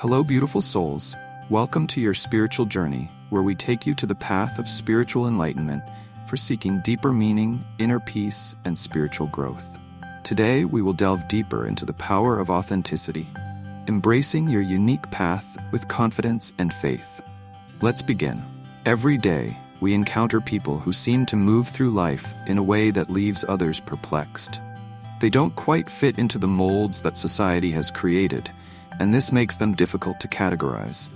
Hello, beautiful souls. Welcome to your spiritual journey, where we take you to the path of spiritual enlightenment for seeking deeper meaning, inner peace, and spiritual growth. Today, we will delve deeper into the power of authenticity, embracing your unique path with confidence and faith. Let's begin. Every day, we encounter people who seem to move through life in a way that leaves others perplexed. They don't quite fit into the molds that society has created, and this makes them difficult to categorize.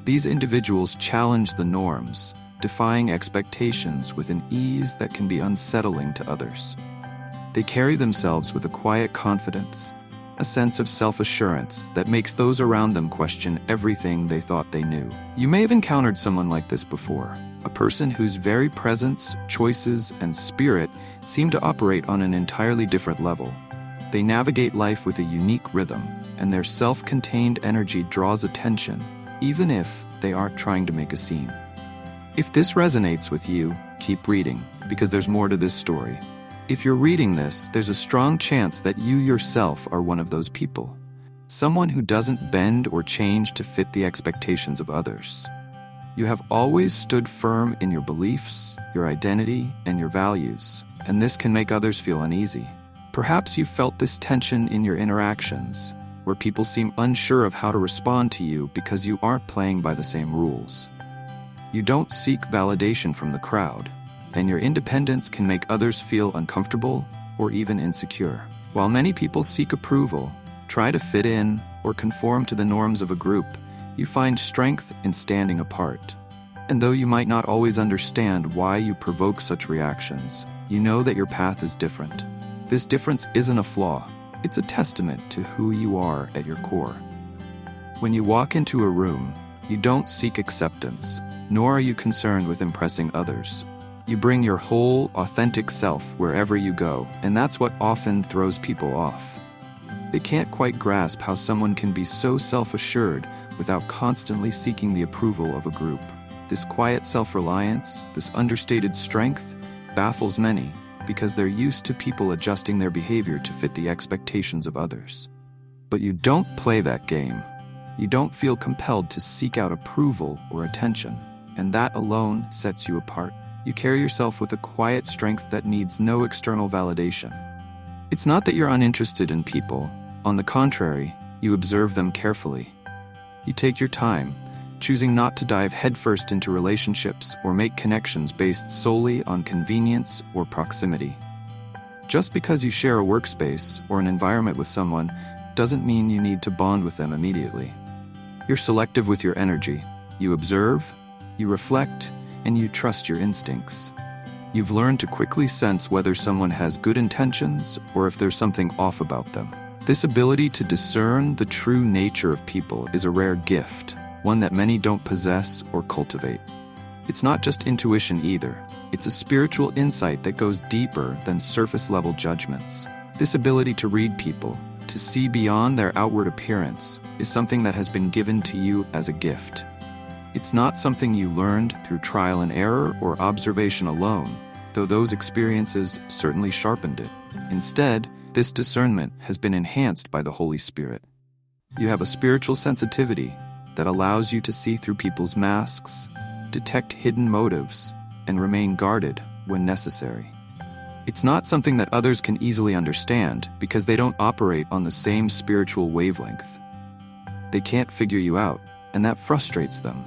These individuals challenge the norms, defying expectations with an ease that can be unsettling to others. They carry themselves with a quiet confidence, a sense of self-assurance that makes those around them question everything they thought they knew. You may have encountered someone like this before, a person whose very presence, choices, and spirit seem to operate on an entirely different level. They navigate life with a unique rhythm, and their self-contained energy draws attention, even if they aren't trying to make a scene. If this resonates with you, keep reading, because there's more to this story. If you're reading this, there's a strong chance that you yourself are one of those people. Someone who doesn't bend or change to fit the expectations of others. You have always stood firm in your beliefs, your identity, and your values, and this can make others feel uneasy. Perhaps you felt this tension in your interactions, where people seem unsure of how to respond to you because you aren't playing by the same rules. You don't seek validation from the crowd, and your independence can make others feel uncomfortable or even insecure. While many people seek approval, try to fit in, or conform to the norms of a group, you find strength in standing apart. And though you might not always understand why you provoke such reactions, you know that your path is different. This difference isn't a flaw, it's a testament to who you are at your core. When you walk into a room, you don't seek acceptance, nor are you concerned with impressing others. You bring your whole, authentic self wherever you go, and that's what often throws people off. They can't quite grasp how someone can be so self-assured without constantly seeking the approval of a group. This quiet self-reliance, this understated strength, baffles many because they're used to people adjusting their behavior to fit the expectations of others. But you don't play that game. You don't feel compelled to seek out approval or attention, and that alone sets you apart. You carry yourself with a quiet strength that needs no external validation. It's not that you're uninterested in people. On the contrary, you observe them carefully. You take your time, choosing not to dive headfirst into relationships or make connections based solely on convenience or proximity. Just because you share a workspace or an environment with someone doesn't mean you need to bond with them immediately. You're selective with your energy. You observe, you reflect, and you trust your instincts. You've learned to quickly sense whether someone has good intentions or if there's something off about them. This ability to discern the true nature of people is a rare gift, one that many don't possess or cultivate. It's not just intuition either. It's a spiritual insight that goes deeper than surface-level judgments. This ability to read people, to see beyond their outward appearance, is something that has been given to you as a gift. It's not something you learned through trial and error or observation alone, though those experiences certainly sharpened it. Instead, this discernment has been enhanced by the Holy Spirit. You have a spiritual sensitivity that allows you to see through people's masks, detect hidden motives, and remain guarded when necessary. It's not something that others can easily understand because they don't operate on the same spiritual wavelength. They can't figure you out, and that frustrates them.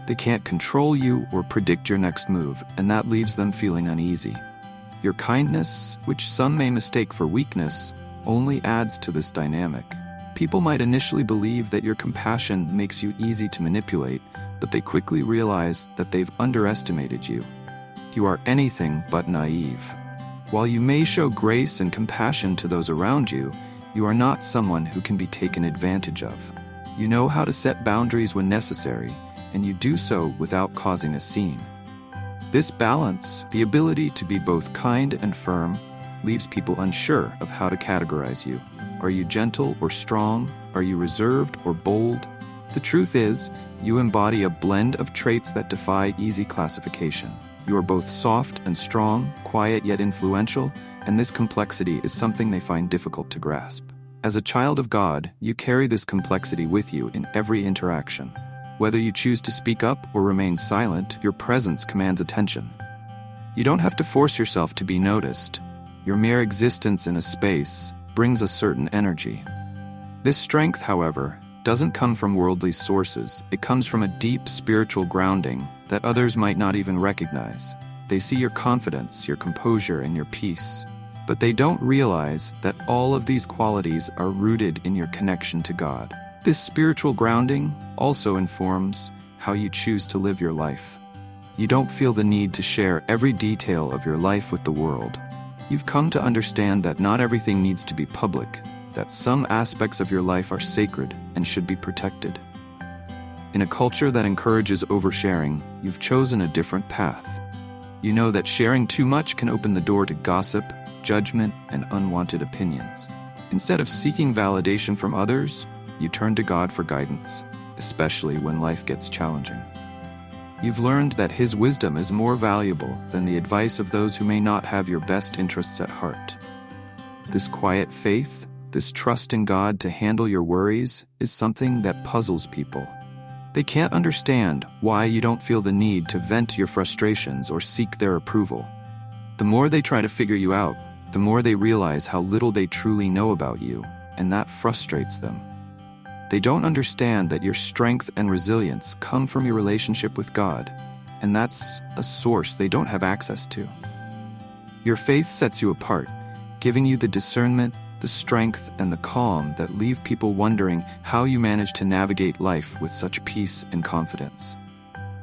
They can't control you or predict your next move, and that leaves them feeling uneasy. Your kindness, which some may mistake for weakness, only adds to this dynamic. People might initially believe that your compassion makes you easy to manipulate, but they quickly realize that they've underestimated you. You are anything but naive. While you may show grace and compassion to those around you, you are not someone who can be taken advantage of. You know how to set boundaries when necessary, and you do so without causing a scene. This balance, the ability to be both kind and firm, leaves people unsure of how to categorize you. Are you gentle or strong? Are you reserved or bold? The truth is, you embody a blend of traits that defy easy classification. You are both soft and strong, quiet yet influential, and this complexity is something they find difficult to grasp. As a child of God, you carry this complexity with you in every interaction. Whether you choose to speak up or remain silent, your presence commands attention. You don't have to force yourself to be noticed. Your mere existence in a space brings a certain energy. This strength, however, doesn't come from worldly sources. It comes from a deep spiritual grounding that others might not even recognize. They see your confidence, your composure, and your peace. But they don't realize that all of these qualities are rooted in your connection to God. This spiritual grounding also informs how you choose to live your life. You don't feel the need to share every detail of your life with the world. You've come to understand that not everything needs to be public, that some aspects of your life are sacred and should be protected. In a culture that encourages oversharing, you've chosen a different path. You know that sharing too much can open the door to gossip, judgment, and unwanted opinions. Instead of seeking validation from others, you turn to God for guidance, especially when life gets challenging. You've learned that His wisdom is more valuable than the advice of those who may not have your best interests at heart. This quiet faith, this trust in God to handle your worries, is something that puzzles people. They can't understand why you don't feel the need to vent your frustrations or seek their approval. The more they try to figure you out, the more they realize how little they truly know about you, and that frustrates them. They don't understand that your strength and resilience come from your relationship with God, and that's a source they don't have access to. Your faith sets you apart, giving you the discernment, the strength, and the calm that leave people wondering how you manage to navigate life with such peace and confidence.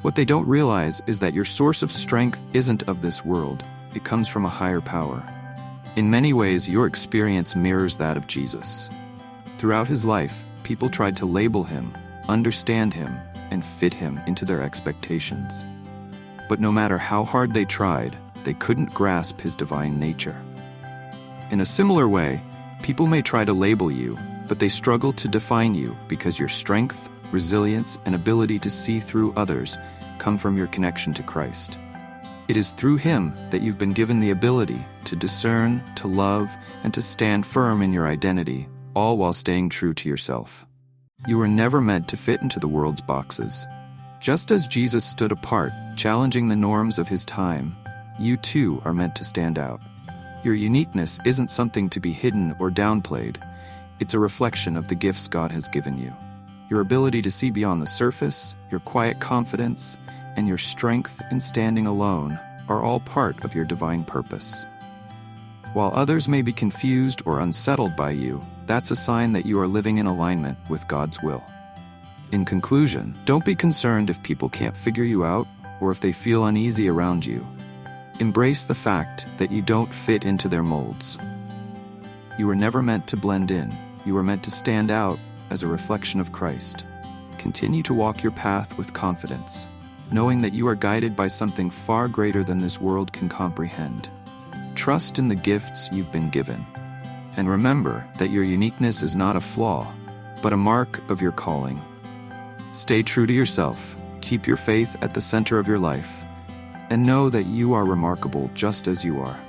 What they don't realize is that your source of strength isn't of this world. It comes from a higher power. In many ways, your experience mirrors that of Jesus. Throughout His life, people tried to label Him, understand Him, and fit Him into their expectations. But no matter how hard they tried, they couldn't grasp His divine nature. In a similar way, people may try to label you, but they struggle to define you because your strength, resilience, and ability to see through others come from your connection to Christ. It is through Him that you've been given the ability to discern, to love, and to stand firm in your identity, all while staying true to yourself. You were never meant to fit into the world's boxes. Just as Jesus stood apart, challenging the norms of His time, you too are meant to stand out. Your uniqueness isn't something to be hidden or downplayed. It's a reflection of the gifts God has given you. Your ability to see beyond the surface, your quiet confidence, and your strength in standing alone are all part of your divine purpose. While others may be confused or unsettled by you, that's a sign that you are living in alignment with God's will. In conclusion, don't be concerned if people can't figure you out or if they feel uneasy around you. Embrace the fact that you don't fit into their molds. You were never meant to blend in. You were meant to stand out as a reflection of Christ. Continue to walk your path with confidence, knowing that you are guided by something far greater than this world can comprehend. Trust in the gifts you've been given. And remember that your uniqueness is not a flaw, but a mark of your calling. Stay true to yourself, keep your faith at the center of your life, and know that you are remarkable just as you are.